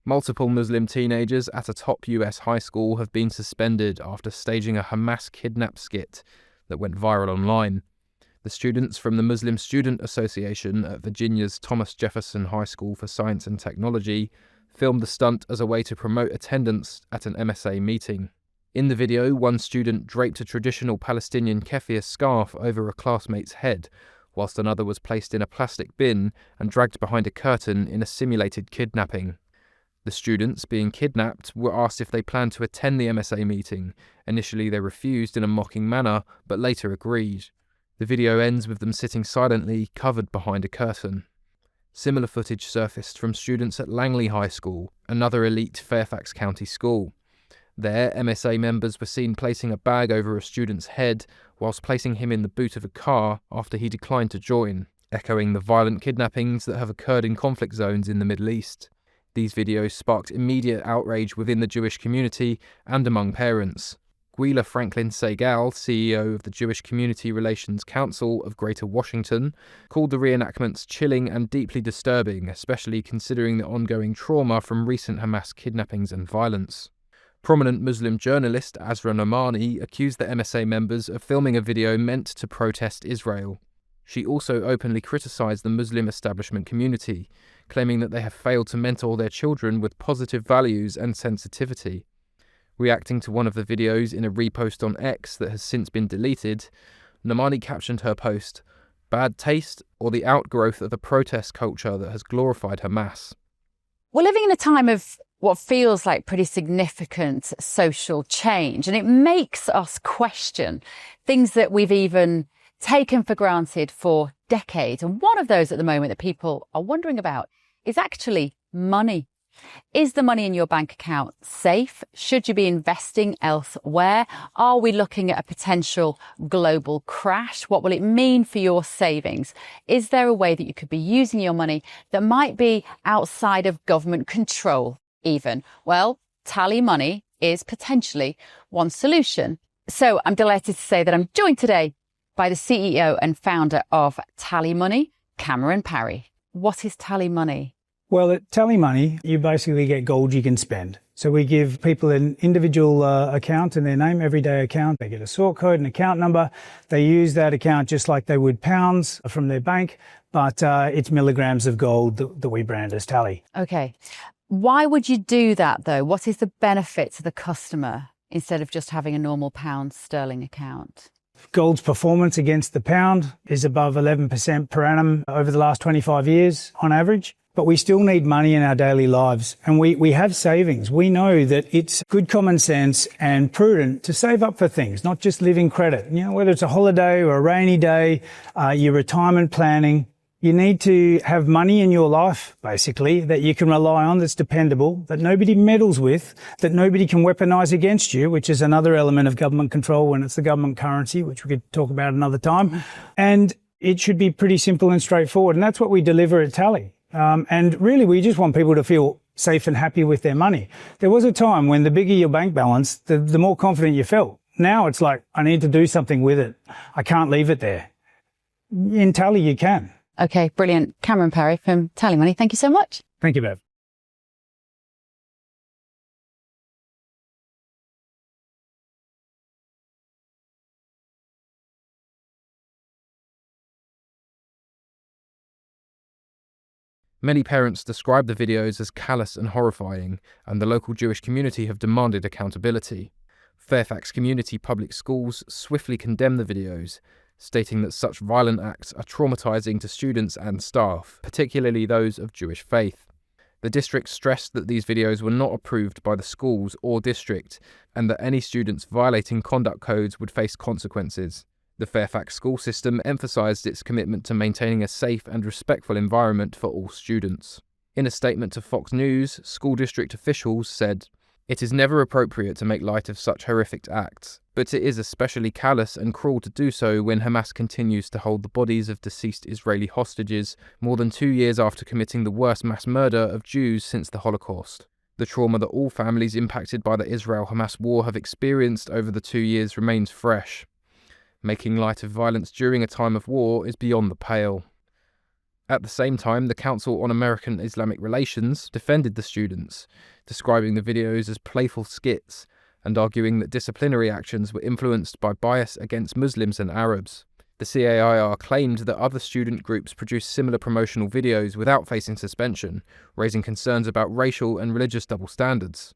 Multiple Muslim teenagers at a top US high school have been suspended after staging a Hamas kidnap skit that went viral online. The students from the Muslim Student Association at Virginia's Thomas Jefferson High School for Science and Technology filmed the stunt as a way to promote attendance at an MSA meeting. In the video, one student draped a traditional Palestinian keffiyeh scarf over a classmate's head, whilst another was placed in a plastic bin and dragged behind a curtain in a simulated kidnapping. The students being kidnapped were asked if they planned to attend the MSA meeting. Initially they refused in a mocking manner, but later agreed. The video ends with them sitting silently, covered behind a curtain. Similar footage surfaced from students at Langley High School, another elite Fairfax County school. There, MSA members were seen placing a bag over a student's head whilst placing him in the boot of a car after he declined to join, echoing the violent kidnappings that have occurred in conflict zones in the Middle East. These videos sparked immediate outrage within the Jewish community and among parents. Gwila Franklin Segal, CEO of the Jewish Community Relations Council of Greater Washington, called the reenactments chilling and deeply disturbing, especially considering the ongoing trauma from recent Hamas kidnappings and violence. Prominent Muslim journalist Azra Nomani accused the MSA members of filming a video meant to protest Israel. She also openly criticised the Muslim establishment community, claiming that they have failed to mentor their children with positive values and sensitivity. Reacting to one of the videos in a repost on X that has since been deleted, Nomani captioned her post, "Bad taste or the outgrowth of a protest culture that has glorified Hamas." We're living in a time of what feels like pretty significant social change, and it makes us question things that we've even taken for granted for decades. And one of those at the moment that people are wondering about is actually money. Is the money in your bank account safe? Should you be investing elsewhere? Are we looking at a potential global crash? What will it mean for your savings? Is there a way that you could be using your money that might be outside of government control even? Well, Tally Money is potentially one solution. So I'm delighted to say that I'm joined today by the CEO and founder of Tally Money, Cameron Parry. What is Tally Money? Well, at Tally Money, you basically get gold you can spend. So we give people an individual account in their name, everyday account. They get a sort code and account number. They use that account just like they would pounds from their bank, but it's milligrams of gold that we brand as Tally. Okay. Why would you do that, though? What is the benefit to the customer instead of just having a normal pound sterling account? Gold's performance against the pound is above 11% per annum over the last 25 years on average. But we still need money in our daily lives, and we have savings. We know that it's good common sense and prudent to save up for things, not just live in credit. You know, whether it's a holiday or a rainy day, your retirement planning, you need to have money in your life, basically, that you can rely on, that's dependable, that nobody meddles with, that nobody can weaponize against you, which is another element of government control when it's the government currency, which we could talk about another time. And it should be pretty simple and straightforward, and that's what we deliver at Tally. And really, we just want people to feel safe and happy with their money. There was a time when the bigger your bank balance, the more confident you felt. Now it's like, I need to do something with it. I can't leave it there. In Tally, you can. Okay, brilliant. Cameron Parry from Tally Money. Thank you so much. Thank you, Bev. Many parents describe the videos as callous and horrifying, and the local Jewish community have demanded accountability. Fairfax Community Public Schools swiftly condemned the videos, stating that such violent acts are traumatizing to students and staff, particularly those of Jewish faith. The district stressed that these videos were not approved by the schools or district, and that any students violating conduct codes would face consequences. The Fairfax school system emphasised its commitment to maintaining a safe and respectful environment for all students. In a statement to Fox News, school district officials said, "It is never appropriate to make light of such horrific acts, but it is especially callous and cruel to do so when Hamas continues to hold the bodies of deceased Israeli hostages more than 2 years after committing the worst mass murder of Jews since the Holocaust. The trauma that all families impacted by the Israel-Hamas war have experienced over the 2 years remains fresh. Making light of violence during a time of war is beyond the pale." At the same time, the Council on American Islamic Relations defended the students, describing the videos as playful skits and arguing that disciplinary actions were influenced by bias against Muslims and Arabs. The CAIR claimed that other student groups produced similar promotional videos without facing suspension, raising concerns about racial and religious double standards.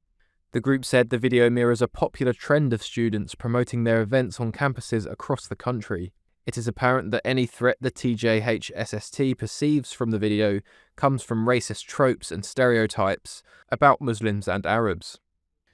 The group said the video mirrors a popular trend of students promoting their events on campuses across the country. It is apparent that any threat the TJHSST perceives from the video comes from racist tropes and stereotypes about Muslims and Arabs.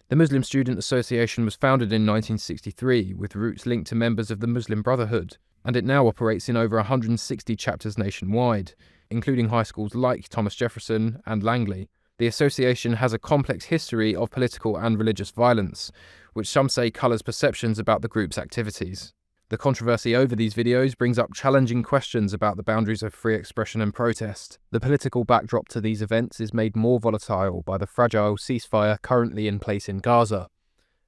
The Muslim Student Association was founded in 1963 with roots linked to members of the Muslim Brotherhood, and it now operates in over 160 chapters nationwide, including high schools like Thomas Jefferson and Langley. The association has a complex history of political and religious violence, which some say colours perceptions about the group's activities. The controversy over these videos brings up challenging questions about the boundaries of free expression and protest. The political backdrop to these events is made more volatile by the fragile ceasefire currently in place in Gaza.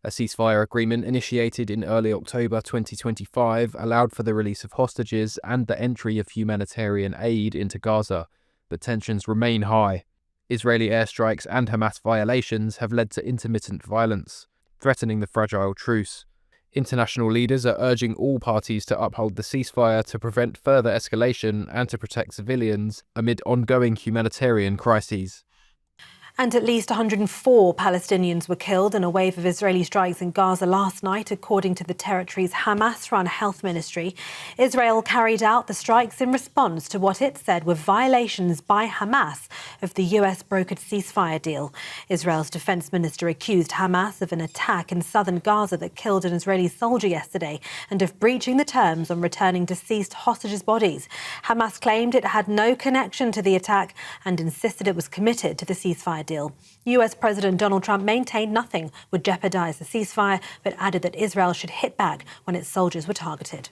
A ceasefire agreement initiated in early October 2025 allowed for the release of hostages and the entry of humanitarian aid into Gaza, but tensions remain high. Israeli airstrikes and Hamas violations have led to intermittent violence, threatening the fragile truce. International leaders are urging all parties to uphold the ceasefire to prevent further escalation and to protect civilians amid ongoing humanitarian crises. And at least 104 Palestinians were killed in a wave of Israeli strikes in Gaza last night, according to the territory's Hamas-run health ministry. Israel carried out the strikes in response to what it said were violations by Hamas of the US brokered ceasefire deal. Israel's defense minister accused Hamas of an attack in southern Gaza that killed an Israeli soldier yesterday and of breaching the terms on returning deceased hostages' bodies. Hamas claimed it had no connection to the attack and insisted it was committed to the ceasefire deal. US President Donald Trump maintained nothing would jeopardize the ceasefire, but added that Israel should hit back when its soldiers were targeted.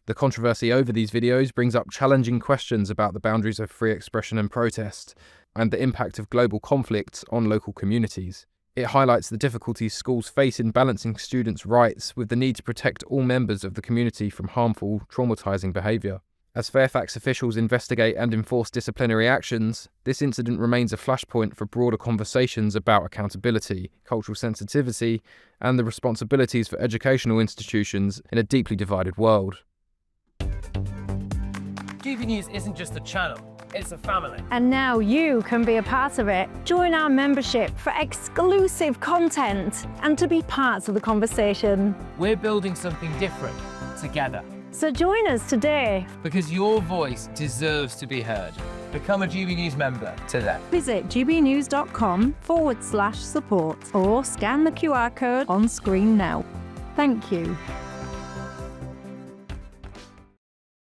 The controversy over these videos brings up challenging questions about the boundaries of free expression and protest, and the impact of global conflict on local communities. It highlights the difficulties schools face in balancing students' rights with the need to protect all members of the community from harmful, traumatizing behaviour. As Fairfax officials investigate and enforce disciplinary actions, this incident remains a flashpoint for broader conversations about accountability, cultural sensitivity, and the responsibilities for educational institutions in a deeply divided world. GB News isn't just a channel, it's a family. And now you can be a part of it. Join our membership for exclusive content and to be part of the conversation. We're building something different together. So join us today. Because your voice deserves to be heard. Become a GB News member today. Visit gbnews.com/support or scan the QR code on screen now. Thank you.